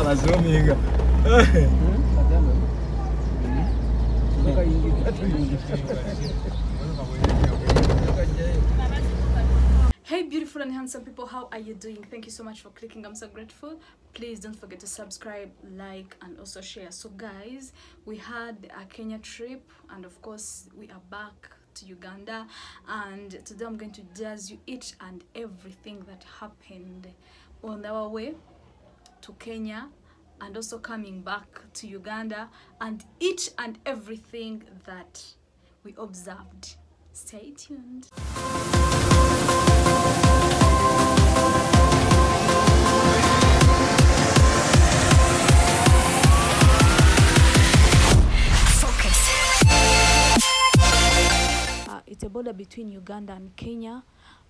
Hey beautiful and handsome people, how are you doing? Thank you so much for clicking. I'm so grateful. Please don't forget to subscribe, like, and also share. So guys, we had a Kenya trip, and of course we are back to Uganda, and today I'm going to jazz you each and everything that happened on our way to Kenya and also coming back to Uganda, and each and everything that we observed. Stay tuned. It's a border between Uganda and Kenya,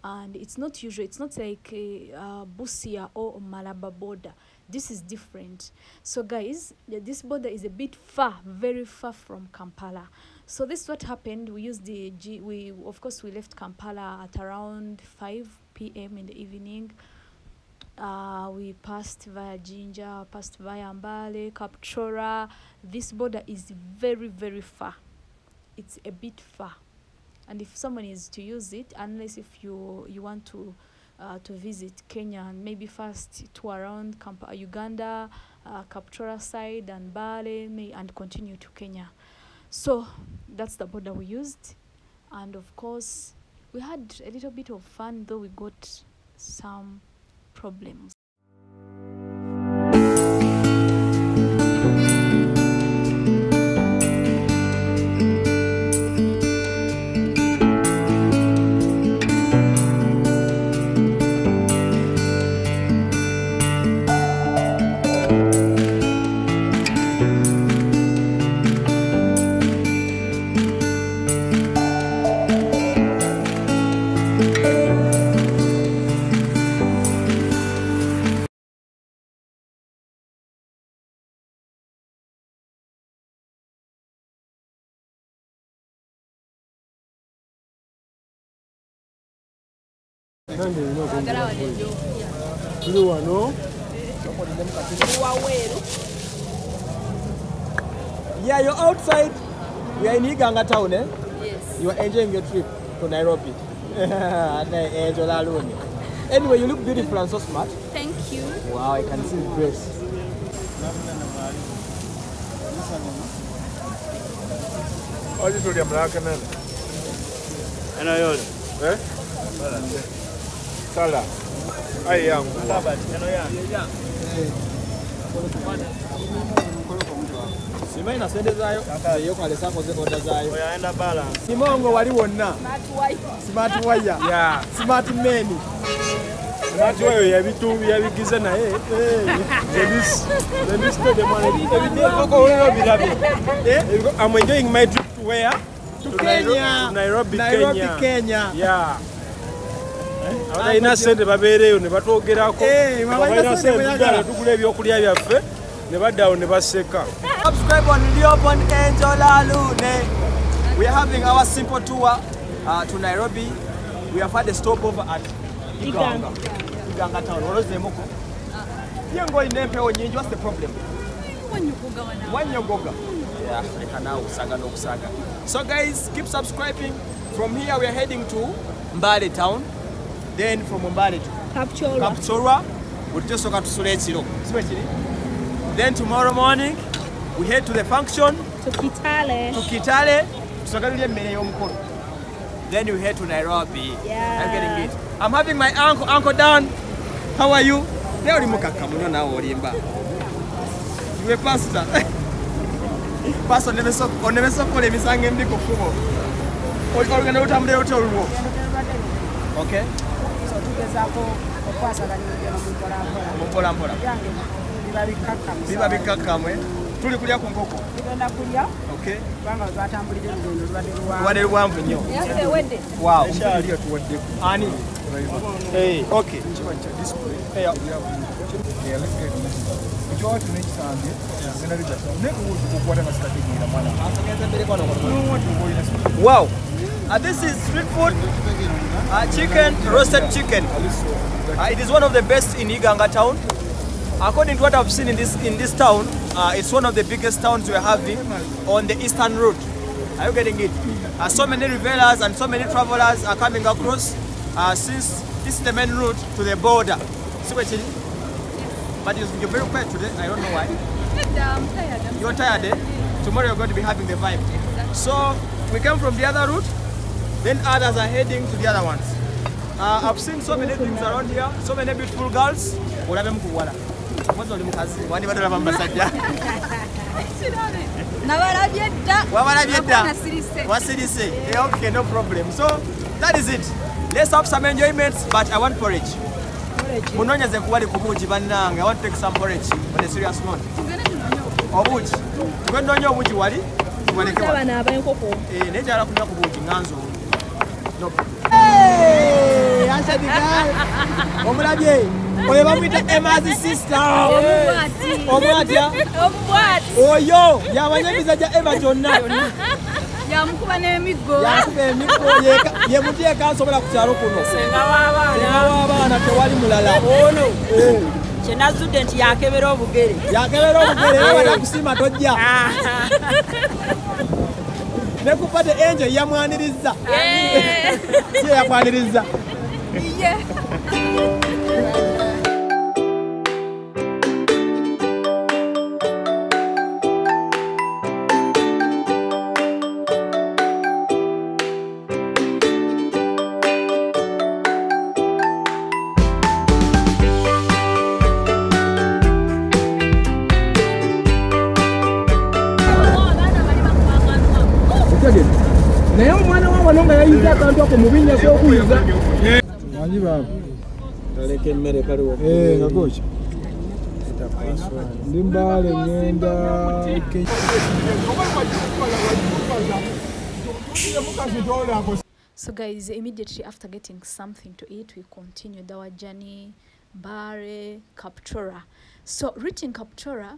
and it's not usual. It's not like Busia or Malaba border. This is different. So guys, this border is a bit far, very far from Kampala. So this is what happened. We used of course we left Kampala at around 5 p.m. in the evening. We passed via Jinja, passed via Mbale, Kapchora. This border is very, very far. It's a bit far. And if someone is to use it, unless if you want to visit Kenya, and maybe first to around Uganda, Kapchora side and Mbale, and continue to Kenya. So that's the border we used, and of course we had a little bit of fun, though we got some problems. Yeah, you're outside. We are in Uganda.it, eh? Yes. You are enjoying your trip to Nairobi. Anyway, you look beautiful and so smart. Thank you. Wow, I can see the grace. Oh, this is the American man. And I own. Eh? Sala. I am. Sima inasende zayo yoko sako ze order zayo. Oyaenda balance. Simongo wali wonna. Smart wire. Yeah. Smart men. Smart wire yabigize na This to the money. I'm enjoying my trip to where? To Kenya. Nairobi, Kenya. Yeah. Abaina sente babeereyo ne batwogerako. Abaina sente tukule ebyokulya byaffe ne baddawo ne baseka. Subscribe on Leopon Enjolalune. We are having our simple tour to Nairobi. We have had a stopover at Uganda town. What is the moko? Yango inempewo nyingi. What's the problem? Wanyogoga. Yeah, I can now saga no saga. So guys, keep subscribing. From here we are heading to Mbale town. Then from Mbale to Kapchora. Then tomorrow morning we head to the function To Kitale. Then we head to Nairobi. Yeah. I'm getting it. I'm having my uncle Dan. How are you? You a pastor. Pastor never saw okay. Tuli kulya ku nkoko. Tugenda kulya. Okay. Banga twatambulira olugendo lubadde Wadde luwanvu nnyo. Yes, wedde. Wow. Omukyali atuwadde. Ani? Hey, okay. Hey. Yeah, let's get it. Ekyo tunekisange. Sinabija. Neko okukwata masikategeera mwana. Asagenda mbere kwano kwa. Wow. This is street food. Chicken, roasted chicken. It is one of the best in Iganga town. According to what I've seen in this town, it's one of the biggest towns we're having on the eastern route. Are you getting it? So many revelers and so many travelers are coming across since this is the main route to the border. See what it is? But you're very quiet today. I don't know why. I'm tired. You're tired, eh? Tomorrow you're going to be having the vibe. So we came from the other route, then others are heading to the other ones. I've seen so many things around here, so many beautiful girls. Okay, no problem. So that is it. Let's have some enjoyments, but I want porridge. I want to take some porridge on a serious note. Obuchi. Tugendonyo obuchi wali. Tubalekeba. Nejala kunya ku buchi nganzo. No. Hey, answer the guy. Omulabye. Oyo bamwita Emma's sister. Omwati. Oyo yabanyamiza ja Emma jonna. Yamukuba n'emiggo. Yakuba emiggo yemutie kansobola ku kyalo kuno. Senga w'abaana tewali mulala. Ono. Chena student yakebera obugere. Yakebera obugere abana kusima tojja. Nekupate enje yamwaniriza. Ye yakwaniriza. Naye omwana wa wano nga yayiza akantu ako mubinya ky'okuyiza. Manyi baba. Taleka emmere kaliwo. Ngagoki. Ndi Mbale ngenda. So guys, immediately after getting something to eat, we continued our journey. Mbale, Kapchora. So reaching Kapchora,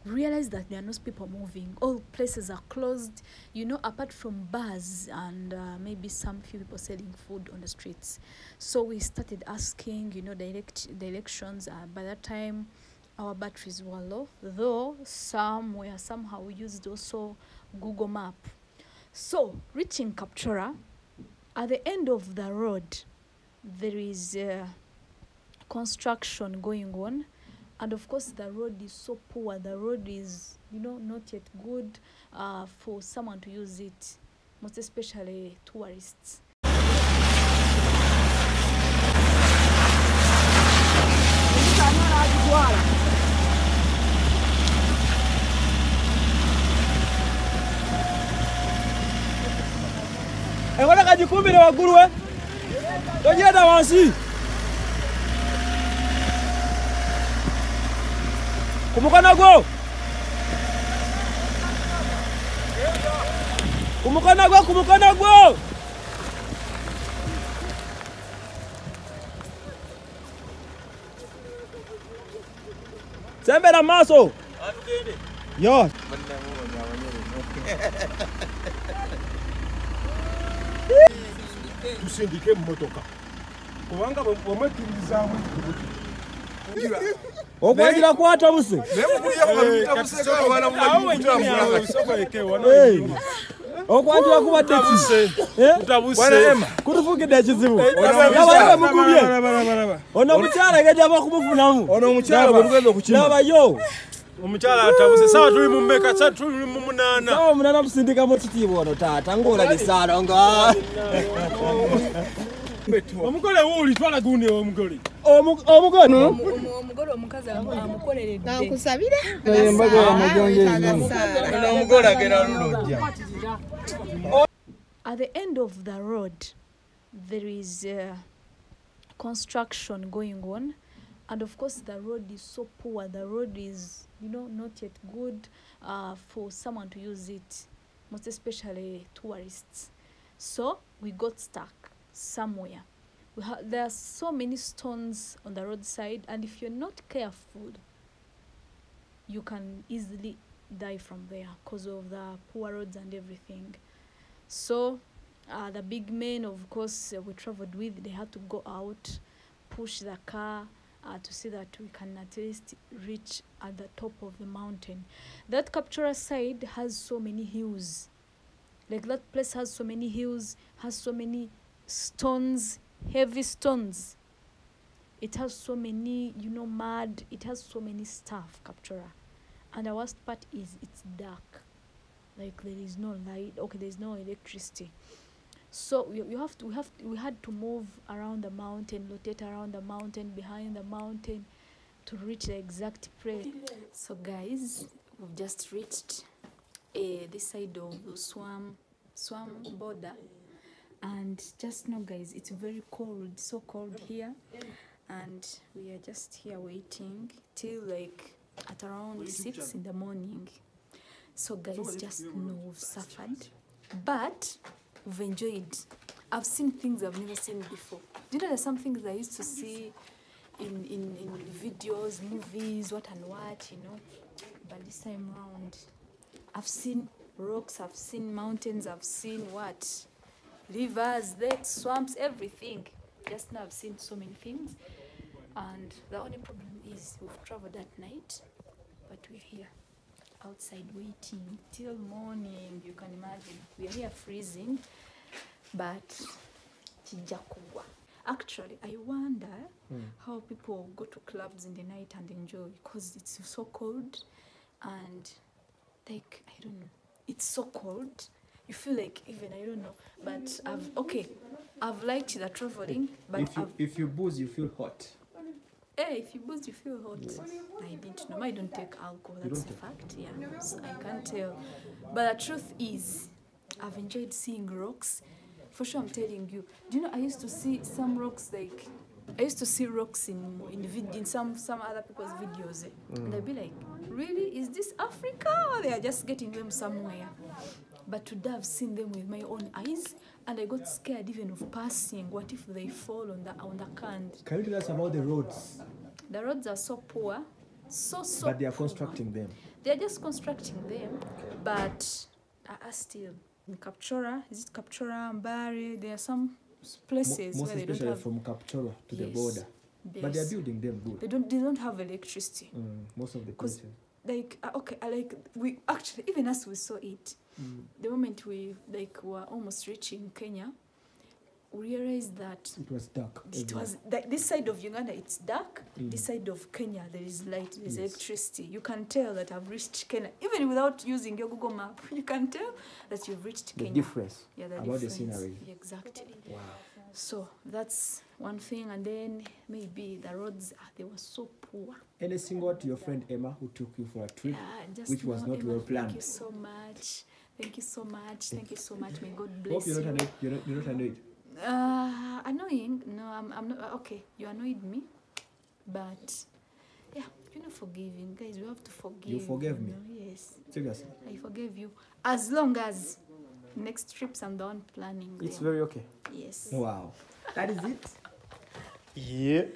realize that there are no people moving. All places are closed, you know, apart from bars and maybe some few people selling food on the streets. So we started asking, you know, directions. By that time our batteries were low, though some were somehow used also Google Map. So reaching Kapchora, at the end of the road there is construction going on. And of course, the road is so poor. The road is, you know, not yet good for someone to use it, most especially tourists. Engona kajikumbire wagulu we. Tojeda wansi. Kumukana go. Kumukana go, kumukana go. Sembera maso. Yo. Tusindike mmotoka. Kubanga omwekirizamu. Okwanjira kwata buse. Okwanjira kuba taxi. Utabuse. Kutufugide ekizibu. Nabale mukubye. Ono mukyala geja bakumufunamu. Ono mukyala bwegenda okukima. Naba yo. Omukyala atabuse. Sawa tuli mu mmeka, sawa tuli mu munana. Sawa munana tusindika mu kitiibwa ono taata ngola bisalo nga. Omugole wuli twala gundi omugole. Omugole omukazi amukoleredde. Nakusabira. Embaga amajonge. Omugole agera lulojja. At the end of the road there is construction going on, and of course the road is so poor. The road is, you know, not yet good for someone to use it, most especially tourists. So we got stuck somewhere. There are so many stones on the roadside, and if you're not careful you can easily die from there because of the poor roads and everything. So the big men, of course, we traveled with, they had to go out, push the car, to see that we can at least reach at the top of the mountain. That kapchora side has so many hills. Like that place has so many hills, has so many stones, heavy stones. It has so many, mud. It has so many stuff, kapchora. And the worst part is it's dark. Like there is no light. Okay, there's no electricity. So we had to move around the mountain, rotate around the mountain, behind the mountain, to reach the exact place. So guys, we've just reached this side of the Suam border, and just know guys, it's very cold, so cold here, and we are just here waiting till like at around 6 in the morning. So guys, just know we've suffered, but we've enjoyed. I've seen things I've never seen before. Do you know, there's some things I used to see in videos, movies, what and what, but this time around I've seen rocks, I've seen mountains, I've seen what, rivers, lakes, swamps, everything. Just now I've seen so many things, and the only problem is we've traveled at night, but we're here outside waiting till morning. You can imagine we are here freezing, but actually I wonder how people go to clubs in the night and enjoy, because it's so cold, and like I don't know, it's so cold, you feel like, even I don't know, but I've liked the traveling, but if you booze, you feel hot. Hey, if you booze, you feel hot. Yes. I didn't know. I don't take alcohol. That's a fact. Yeah, so I can't tell. But the truth is, I've enjoyed seeing rocks. For sure, I'm telling you. Do you know? I used to see some rocks like, I used to see rocks in some other people's videos, and I'd be like, really? Is this Africa? Or they are just getting them somewhere? But today I've seen them with my own eyes, and I got scared even of passing. What if they fall on the can't? Can you tell us about the roads? The roads are so poor, so But they are poor. constructing them. They are just constructing them, but still in Kapchora, is it Kapchora, Mbare? There are some places Most where they don't especially have. from Kapchora to the Yes. border. Yes. But they are building them good. They don't have electricity. Most of the places. Like we actually, even as we saw it, the moment we were almost reaching Kenya, we realized that It was dark. it everywhere. was this side of Uganda it's dark. This side of Kenya there is light, there is electricity. You can tell that I've reached Kenya even without using your Google map. You can tell that you've reached The Kenya. difference Yeah, the about difference. the scenery. Exactly. Wow. So that's one thing, and then maybe the roads they were so poor. Any single to your friend Emma who took you for a trip, Just which was know, not Emma, well planned. Thank you so much. Thank you so much. Thank you so much. May God Hope bless you're you. not annoyed. You're not annoyed. Annoying? No, I'm not. Okay, you annoyed me, but yeah, you're not forgiving, guys. We have to forgive. You forgave me? Yes, Seriously. I forgave you. As long as next trips I'm the one planning. It's them. very okay. Yes. Wow. That is it. Yeah.